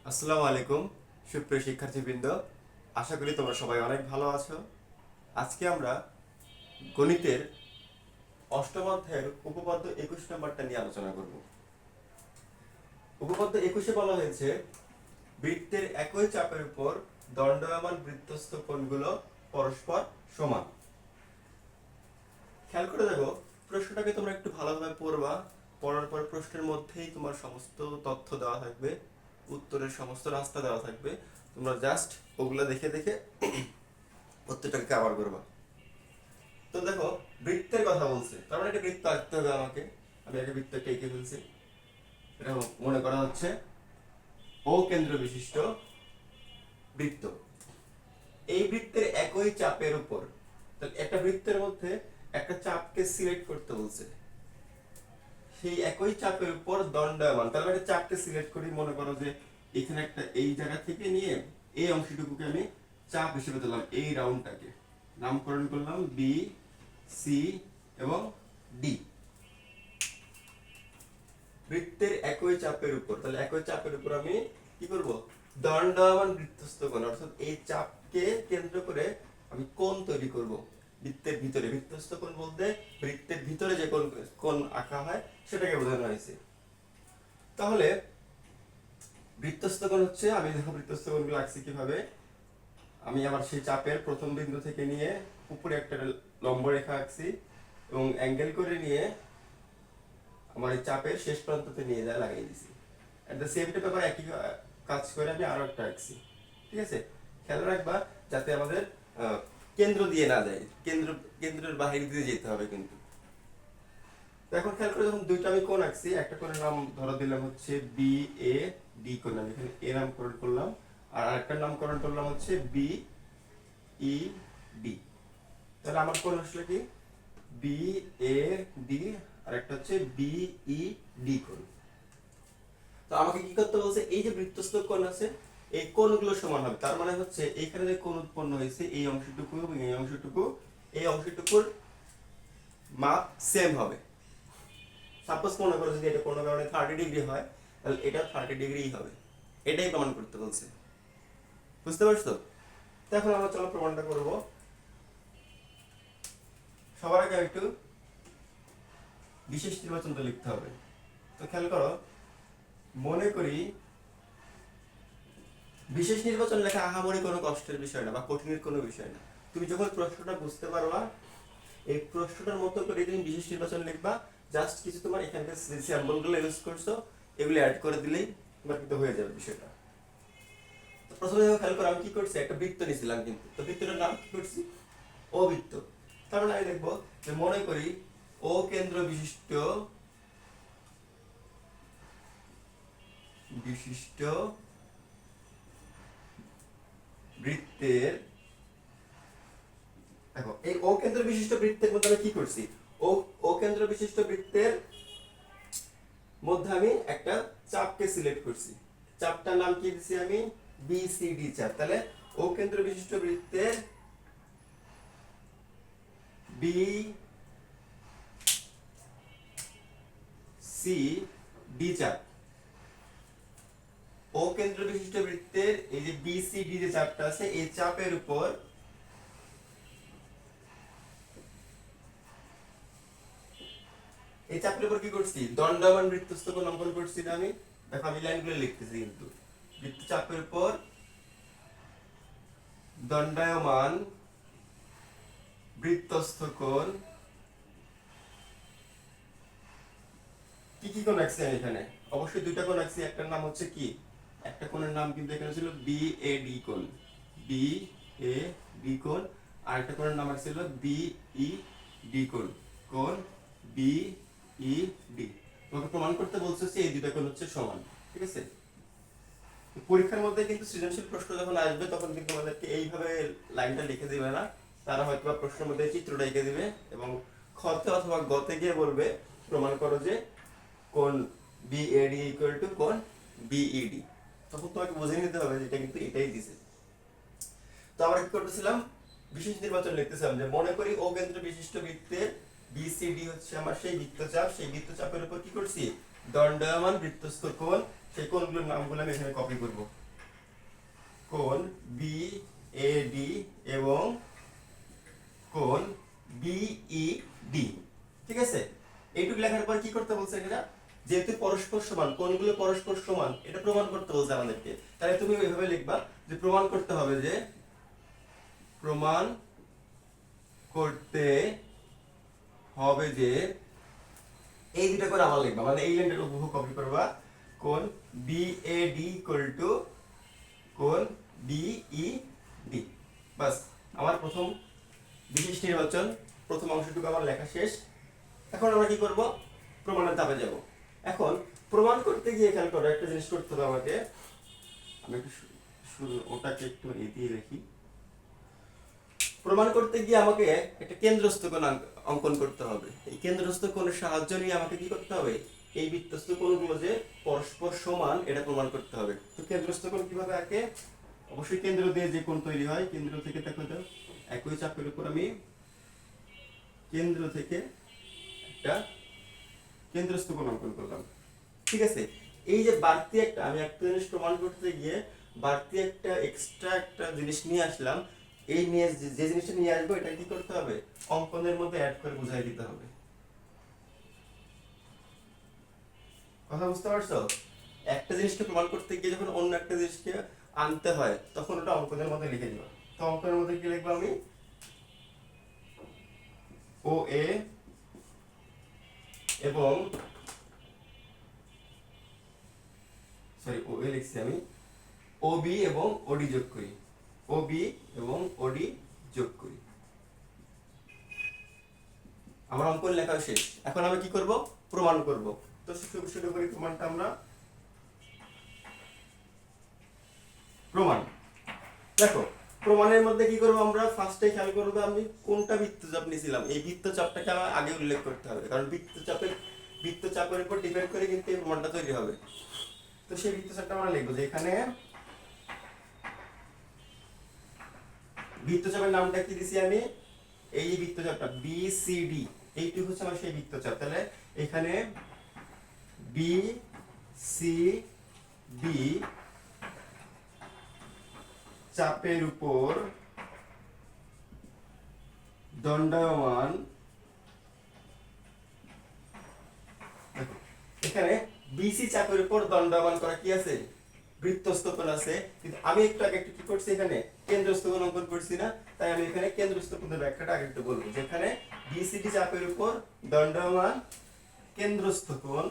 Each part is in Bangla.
আসসালামু আলাইকুম সুপ্রিয় শিক্ষার্থীবৃন্দ, আশা করি তোমরা সবাই অনেক ভালো আছো। আজকে আমরা গণিতের অষ্টম অধ্যায়ের উপপাদ্য 21 নম্বরটা নিয়ে আলোচনা করব। উপপাদ্য 21-এ বলা হয়েছে বৃত্তের একই চাপের উপর দণ্ডায়মান বৃত্তস্থ কোণগুলো পরস্পর সমান। খেয়াল করে দেখো, প্রশ্নটাকে তোমরা একটু ভালোভাবে পড়বা। পড়ার পর প্রশ্নের মধ্যেই তোমার সমস্ত তথ্য দেওয়া থাকবে, উত্তরের সমস্ত রাস্তা দেওয়া থাকবে। তোমরা জাস্ট ওগুলো দেখে দেখে উত্তরটাকে কভার করবা। তো দেখো, বৃত্তের কথা বলছে, তার মানে একটা বৃত্ত আঁকতে হবে আমাকে। আমি একটা বৃত্ত এঁকে ফেলছি। এটা মনে করা হচ্ছে ও কেন্দ্র বিশিষ্ট বৃত্ত। এই বৃত্তের একই চাপের উপর, তাহলে একটা বৃত্তের মধ্যে একটা চাপকে সিলেক্ট করতে বলছে। সেই একই চাপের উপর দণ্ডায়মান, তাহলে একটা চাপকে সিলেক্ট করি। মনে করো যে এখানে একটা, এই জায়গা থেকে নিয়ে এই অংশটুকুকে আমি চাপ হিসেবে দিলাম। এই রাউন্ডটাকে নামকরণ করলাম বি, সি এবং ডি। বৃত্তের একই চাপের উপর, তাহলে একই চাপের উপর আমি কি করব? দণ্ডায়মান বৃত্তস্থ কোণ, অর্থাৎ এই চাপকে কেন্দ্র করে আমি কোণ তৈরি করব। বৃত্তের ভিতরে, বৃত্তস্থ কোণ বলতে বৃত্তের ভিতরে যে কোণ কোণ আঁকা হয় সেটাকে বোঝানো হয়েছে। তাহলে বৃত্তস্থ কোণ হচ্ছে, আমি দেখো বৃত্তস্থ কোণগুলো আঁকছি কিভাবে। আমি আবার সেই চাপের প্রথম বিন্দু থেকে নিয়ে উপরে একটা লম্ব রেখা আঁকছি এবং অ্যাঙ্গেল করে নিয়ে আমার এই চাপের শেষ প্রান্ততে নিয়ে যা লাগিয়ে দিছি। এট দ্য সেম টাইম আবার একই কাজ করে আমি আরো একটা আঁকছি। ঠিক আছে, খেয়াল রাখবা যাতে আমাদের কেন্দ্র দিয়ে না যায়, কেন্দ্রের বাহির দিয়ে যেতে হবে কিন্তু। তো এখন খেয়াল করে, যখন দুইটা আমি কোণ আঁকছি, একটা কোণের নাম ধরো দিলাম হচ্ছে বি এ ডি কোণ, আমি এখানে এ নামকরণ করলাম। আর আরেকটার নামকরণ করলাম হচ্ছে বি ই ডি। তাহলে আমার কোণ আসলে কি? বি এ ডি, আর একটা হচ্ছে বি ই ডি কোণ। তো আমাকে কি করতে বলছে? এই যে বৃত্তস্থ কোণ আছে, এই কোণগুলো সমান হবে। তার মানে হচ্ছে এইখানে যে কোণ উৎপন্ন হয়েছে, এই অংশটুকু এবং এই অংশটুকু, এই অংশটুকুর মাপ সেম হবে। সাপোজ মনে করো যদি এটা কোনো কারণে 30 ডিগ্রি হয়, তাহলে এটা 30 ডিগ্রিই হবে। এটাই প্রমাণ করতে বলছে। বুঝতে পারছো? তো এখন আমরা চলো প্রমাণটা করব। সবার আগে একটু বিশেষ নির্বাচনটা লিখতে হবে। তো খেয়াল করো, মনে করি বিশেষ নির্বাচন লেখা আহামরি কোনো কষ্টের বিষয় না বা কঠিনের কোনো বিষয় না। তুমি যখন প্রশ্নটা বুঝতে পারবা, এই প্রশ্নটার মতো করে তুমি বিশেষ নির্বাচন লিখবা। জাস্ট কিছু তোমার এখানকার যে স্যাম্পলগুলো ইউজ করছো এগুলো অ্যাড করে দিলেই তোমার কিন্তু হয়ে যাবে বিষয়টা। তো প্রথমে খেয়াল করো, আমি কি করছি? একটা বৃত্ত নিয়েছিলাম, কিন্তু তো বৃত্তটার নাম কি করছি? ও বৃত্ত। তার মানে আমি দেখবো যে মনে করি ও কেন্দ্র বিশিষ্ট বিশিষ্ট বৃত্তের, দেখো এই ও কেন্দ্র বিশিষ্ট বৃত্তের মধ্যে আমি কি করছি? ও ও কেন্দ্র বিশিষ্ট বৃত্তের মধ্যে আমি একটা চাপকে সিলেক্ট করছি। চাপটার নাম কি দিছি আমি? বিসিডি চাপ। তাহলে ও কেন্দ্র বিশিষ্ট বৃত্তের বি সি ডি চাপ, ও কেন্দ্র বিশিষ্ট বৃত্তের এই যে বিসিডি যে চাপটা আছে, এই চাপের উপর এই চাপের উপর কি করছি? দণ্ডায়মান বৃত্তস্থ কোণ অঙ্কন করছি না আমি? দেখো আমি লাইনগুলো লিখতেছি কিন্তু। বৃত্তচাপের উপর দণ্ডায়মান বৃত্তস্থ কোণ, কি কি কোণ আঁকছি আমি এখানে? অবশ্যই দুইটা কোণ আঁকছি। একটার নাম হচ্ছে কি? একটা কোণের নাম কিন্তু এখানে ছিল বি এ ডি কোণ, বি এ ডি কোণ। আর একটা কোণের নাম ছিল বি ই ডি কোণ, কোণ বি ই ডি। তোমাকে প্রমাণ করতে বলছে যে এই দুইটা কোণ হচ্ছে সমান। ঠিক আছে, পরীক্ষার মধ্যে কিন্তু সৃজনশীল প্রশ্ন যখন আসবে তখন কিন্তু আমাদেরকে এইভাবে লাইনটা লিখে দিবে না। তারা হয়তো বা প্রশ্নের মধ্যে চিত্রটা এঁকে দিবে এবং খতে অথবা গতে গিয়ে বলবে প্রমাণ করো যে কোণ বিএডি ইকুয়াল টু কোণ বিইডি। তখন তোমাকে বুঝে নিতে হবে যে এটা কিন্তু এটাই দিছে। তো আমরা কি করতেছিলাম? বিশেষ নির্বাচন লিখতেছিলাম যে মনে করি ও কেন্দ্র বিশিষ্ট বৃত্তের বিসিডি হচ্ছে আমার সেই বৃত্তচাপ, সেই বৃত্তচাপের উপর কি করছি? দণ্ডায়মান বৃত্তস্থ কোণ, সেই কোণগুলোর নামগুলো আমি এখানে কপি করব। কোণ বি এ ডি এবং কোণ বিই ডি। ঠিক আছে, এইটুকু লেখার পর কি করতে বলছে এটা, যেহেতু পরস্পর সমান, কোণগুলো পরস্পর সমান, এটা প্রমাণ করতে বলছে আমাদেরকে। তাহলে তুমি এইভাবে লিখবা যে প্রমাণ করতে হবে, যে প্রমাণ করতে হবে যে, এই দুটো করে আবার লিখবা, মানে এই লাইনটা হুবহু কপি করবা। কোণ বিএডি ইকুয়াল টু কোণ বিইডি। বাস, আমার প্রথম বিশেষ নির্বাচন প্রথম অংশটুকু আমার লেখা শেষ। এখন আমরা কি করব, প্রমাণের ধাপে যাব। এখন প্রমাণ করতে গিয়ে খেয়াল করো, একটা জিনিস করতে হবে আমাকে। আমি একটু ওটাকে একটু এদিকে রাখি। প্রমাণ করতে গিয়ে আমাকে একটা কেন্দ্রস্থ কোণ অঙ্কন করতে হবে। এই কেন্দ্রস্থ কোণের সাহায্য নিয়ে আমাকে কি করতে হবে, এই বৃত্তস্থ কোণগুলো যে পরস্পর সমান এটা প্রমাণ করতে হবে। তো কেন্দ্রস্থ কোণ কিভাবে আঁকে, অবশ্যই কেন্দ্র দিয়ে যে কোণ তৈরি হয়, কেন্দ্র থেকে দেখো তো একই চাপের উপর আমি কেন্দ্র থেকে একটা কেন্দ্রস্থ কোণ অঙ্কন করলাম। ঠিক আছে, এই যে বাড়তি একটা, আমি একটা জিনিস প্রমাণ করতে গিয়ে বাড়তি একটা এক্সট্রা একটা জিনিস নিয়ে আসলাম। এই নিয়ে যে জিনিসটা নিয়ে আসবো, এটা কি করতে হবে, অঙ্কনের মধ্যে অ্যাড করে বুঝাই দিতে হবে। কথা বুঝতে পারছো? একটা জিনিসকে প্রমাণ করতে গিয়ে যখন অন্য একটা জিনিসকে আনতে হয়, তখন ওটা অঙ্কনের মধ্যে লিখে দিবা। তো অঙ্কনের মধ্যে কি লিখবো আমি, ও এ এবং ও এ লিখছি আমি, ও বি এবং ওডি যোগ করি, ও বি এবং ওডি যোগ করি। আমার অঙ্কন লেখা শেষ। এখন আমি কি করব, প্রমাণ করব। তো শুরু করি প্রমাণটা আমরা। প্রমাণ দেখো, প্রমাণের মধ্যে কি করব আমরা, ফার্স্টে খেয়াল করব আমি কোনটা বৃত্তচাপ নিয়েছিলাম। এই বৃত্তচাপটাকে আমার আগে উল্লেখ করতে হবে, কারণ বৃত্তচাপের উপর ডিপেন্ড করে কিন্তু এই প্রমাণটা তৈরি হবে। তো সেই বৃত্তচাপটা আমরা লিখবো, যে এখানে বৃত্তচাপের নামটা কি দিছি আমি, এই যে বৃত্তচাপটা বিসিডি, এইটুকু হচ্ছে আমার সেই বৃত্তচাপ। তাহলে এখানে বি সি ডি চাপের উপর দণ্ডায়মান, এখানে বিসি চাপের উপর দণ্ডায়মান করা কি আছে, বৃত্তস্থ কোণ আছে। কিন্তু আমি একটু আগে একটু কি করছি, এখানে কেন্দ্রস্থ কোণ অঙ্কন করছি না, তাই আমি এখানে কেন্দ্রস্থ কোণের ব্যাখ্যাটা আগে একটু বলবো। যেখানে বিসিডি চাপের উপর দণ্ডায়মান কেন্দ্রস্থ কোণ,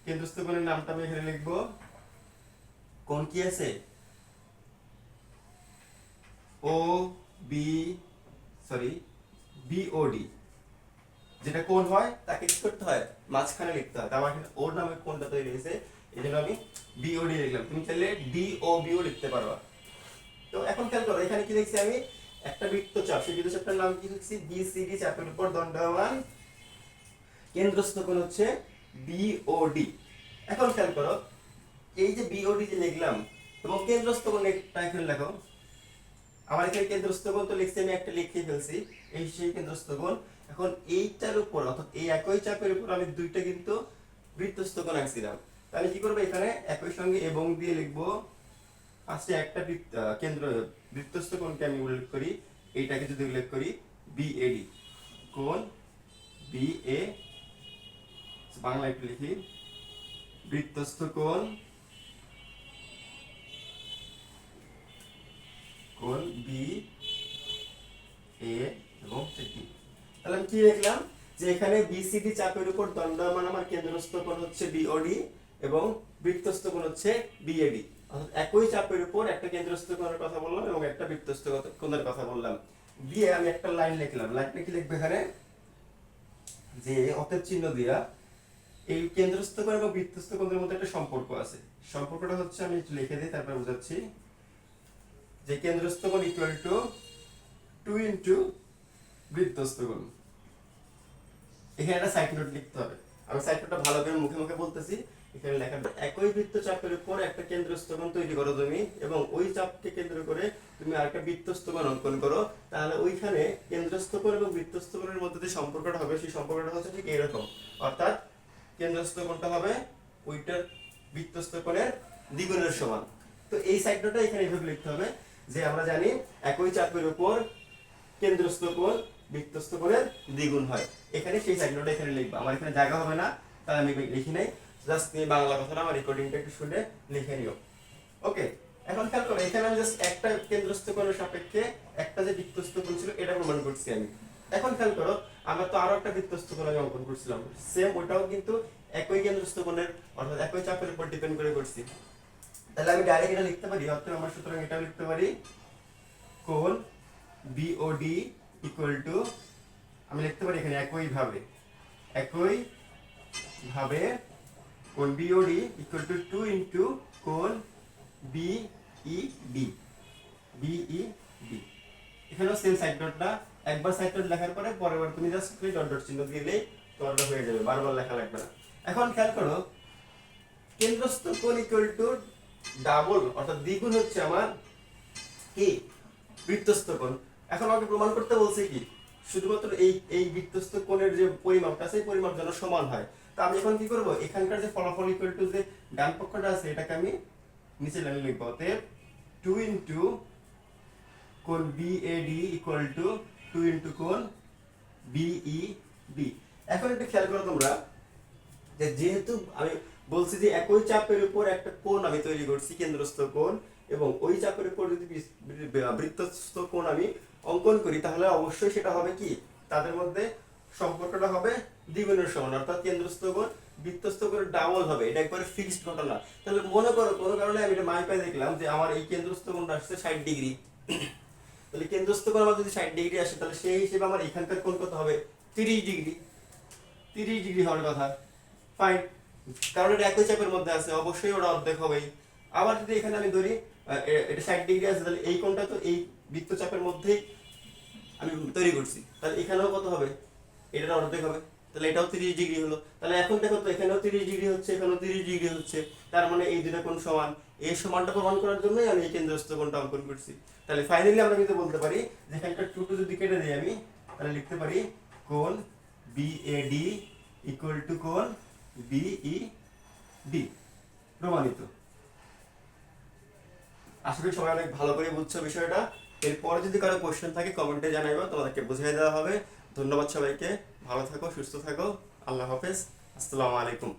কেন্দ্রস্থ কোণের নামটা আমি এখানে লিখবো, কোণ কি আছে, ও বি বিওডি। যেটা কোণ হয় তাকে কি করতে হয়, মাঝখানে লিখতে হয়। আমার এখানে ওর নামে কোণটা তৈরি হয়েছে, এই জন্য আমি বিওডি লিখলাম। তুমি চাইলে ডিওবিও লিখতে পারবা। তো এখন খেয়াল করো, এখানে কি লিখছি আমি, একটা বৃত্তচাপ, সেই বৃত্তচাপটার নাম কি লিখছি, বিসিডি চাপের উপর দণ্ডায়মান কেন্দ্রস্থ কোণ হচ্ছে বিওডি। এখন খেয়াল করো, এই যে বিওডি যে লিখলাম এবং কেন্দ্রস্থ কোণটা এখানে লেখো। আমার এখানে কেন্দ্রস্থ কোণ তো লিখছি আমি, একটা লিখে ফেলছি, এই সেই কেন্দ্রস্থ কোণ। এখন এইটার উপর, অর্থাৎ এই একই চাপের উপর আমি দুইটা কিন্তু বৃত্তস্থ কোণ আঁকছিলাম। তাহলে কি করবো, এখানে একই সঙ্গে এবং দিয়ে লিখবো। ফার্স্টে একটা কেন্দ্র বৃত্তস্থ কোণকে আমি উল্লেখ করি, এইটাকে যদি উল্লেখ করি বিএডি, কোণ বিএ, বাংলা একটু লিখি, বৃত্তস্থ কোণ কোণ বি এ এবং ডি। তাহলে আমি কি লিখলাম, যে এখানে বিসিডি চাপের উপর দণ্ডায়মান আমার কেন্দ্রস্থ কোণ হচ্ছে বিওডি এবং বৃত্তস্থ কোণ হচ্ছে বিএডি। অর্থাৎ একই চাপের উপর একটা কেন্দ্রস্থ কোণের কথা বললাম এবং একটা বৃত্তস্থ কোণের কথা বললাম। দিয়ে আমি একটা লাইন লিখলাম। লাইনটা কি লিখবে এখানে, যে অতএব চিহ্ন দিয়া এই কেন্দ্রস্থ কোণ এবং বৃত্তস্থ কোণের মধ্যে একটা সম্পর্ক আছে। সম্পর্কটা হচ্ছে, আমি একটু লিখে দিই তারপর বুঝাচ্ছি, যে কেন্দ্রস্থ কোণ ইকুয়াল টু 2 ইনটু বৃত্তস্থ কোণ। এখানে একটা সাইড নোট লিখতে হবে। আমি সাইড নোটটা ভালো করে মুখে মুখে বলতেছি, এখানে লেখা একই বৃত্তচাপের উপর একটা কেন্দ্রস্থ কোণ তৈরি করো তুমি, এবং ওই চাপকে কেন্দ্র করে তুমি আরেকটা বৃত্তস্থ কোণ অঙ্কন করো, তাহলে ওইখানে কেন্দ্রস্থ কোণ এবং বৃত্তস্থ কোণের মধ্যে যে সম্পর্কটা হবে সেই সম্পর্কটা হচ্ছে ঠিক এরকম, অর্থাৎ কেন্দ্রস্থ কোণটা হবে ওইটার বৃত্তস্থ কোণের দ্বিগুণের সমান। তো এই সাইডটা এখানে এইভাবে লিখতে হবে যে আমরা জানি একই চাপের উপর কেন্দ্রস্থ কোণ বৃত্তস্থ কোণের দ্বিগুণ হয়। এখানে সেই সাইডটা এখানে লিখবো, আমার এখানে জায়গা হবে না তাই আমি লিখি নাই, জাস্ট তুমি বাংলা কথাটা আমার রেকর্ডিংটা একটু শুনে লিখে নিও। ওকে, এখন খেয়াল করো এখানে আমি জাস্ট একটা কেন্দ্রস্থ কোণের সাপেক্ষে একটা যে বৃত্তস্থ কোণ ছিল এটা প্রমাণ করছি আমি। এখন খেয়াল করো আমরা তো আরো একটা বৃত্তস্থ কোণ আমি অঙ্কন করছিলাম, সেম ওটাও কিন্তু একই কেন্দ্রস্থ কোণের অর্থাৎ একই চাপের উপর ডিপেন্ড করে করছি। তাহলে আমি ডাইরেক্ট এটা লিখতে পারি, অর্থাৎ আমরা সুতরাং এটা লিখতে পারি কোণ বিওডি ইকুয়াল টু, আমি লিখতে পারি এখানে একই ভাবে কোণ বিওডি ইকুয়াল টু 2 ইনটু কোণ বিইডি। এখানেও সেম সাইড ডটটা একবার সাইড ডট লেখার পরে পরের বার তুমি জাস্ট ডট ডট চিহ্ন দিলেই তোমারটা হয়ে যাবে, বারবার লেখা লাগবে না। এখন খেয়াল করো কেন্দ্রস্থ কোণ ইকুয়াল টু ডাবল অর্থাৎ দ্বিগুণ হচ্ছে আমার কি বৃত্তস্থ কোণ। এখন আমাকে প্রমাণ করতে বলছে কি শুধুমাত্র এই বৃত্তস্থ কোণের যে পরিমাপটা সেই পরিমাপ যেন সমান হয়। তা আমি এখন কি করব, এখানকার যে ফলাফল ইকুয়াল টু যে ডান পক্ষটা আছে এটাকে আমি নিচে লাইনে লিখব, অতএব 2 ইনটু কোণ বিএডি ইকুয়াল টু 2 ইনটু কোণ বিইডি। এখন একটু খেয়াল করো তোমরা যে যেহেতু আমি বলছি যে একই চাপের উপর একটা কোণ আমি তৈরি করছি কেন্দ্রস্থ কোণ, এবং ওই চাপের উপর যদি বৃত্তস্থ কোণ আমি অঙ্কন করি তাহলে অবশ্যই সেটা হবে কি তাদের মধ্যে সম্পর্কটা হবে দ্বিগুণের সমান, অর্থাৎ কেন্দ্রস্থ কোণ বৃত্তস্থ কোণ ডাবল হবে, এটা একবারে ফিক্সড ঘটনা। তাহলে মনে করো কোনো কারণে আমি এটা মাইপায় দেখলাম যে আমার এই কেন্দ্রস্থ কোণটা আসছে 60 ডিগ্রি, তাহলে কেন্দ্রস্থ কোণ আমার যদি 60 ডিগ্রি আসে তাহলে সেই হিসেবে আমার এখানকার কোণ কত হবে 30 ডিগ্রি, 30 ডিগ্রি হওয়ার কথা, ফাইন, কারণ এটা একই চাপের মধ্যে আছে অবশ্যই ওটা অর্ধেক হবেই। আবার যদি এখানে আমি ধরি এটা 60 ডিগ্রি আছে তাহলে এই কোণটা তো এই বৃত্তচাপের মধ্যেই আমি তৈরি করছি, তাহলে এখানেও কত হবে এটা অর্ধেক হবে, তাহলে এটাও 30 ডিগ্রি হলো। তাহলে এখন দেখো তো এখানেও 30 ডিগ্রি হচ্ছে এখানেও 30 ডিগ্রি হচ্ছে, তার মানে এই দুটো কোণ সমান। এই সমানটা প্রমাণ করার জন্যই আমি এই কেন্দ্রস্থ কোণটা অঙ্কন করছি। তাহলে ফাইনালি আমরা কিন্তু বলতে পারি যে এখানকার 2 যদি কেটে দিই আমি তাহলে লিখতে পারি কোণ বিএডি ইকুয়াল টু কোণ বিইডি, প্রমাণিত। আশা করি সবাই অনেক ভালো করে বুঝছো বিষয়টা। এরপরে যদি কারো কোশ্চেন থাকে কমেন্টে জানাইবো, তোমাদেরকে বুঝিয়ে দেওয়া হবে। ধন্যবাদ সবাইকে, ভালো থাকো, সুস্থ থাকো, আল্লাহ হাফেজ, আসসালামু আলাইকুম।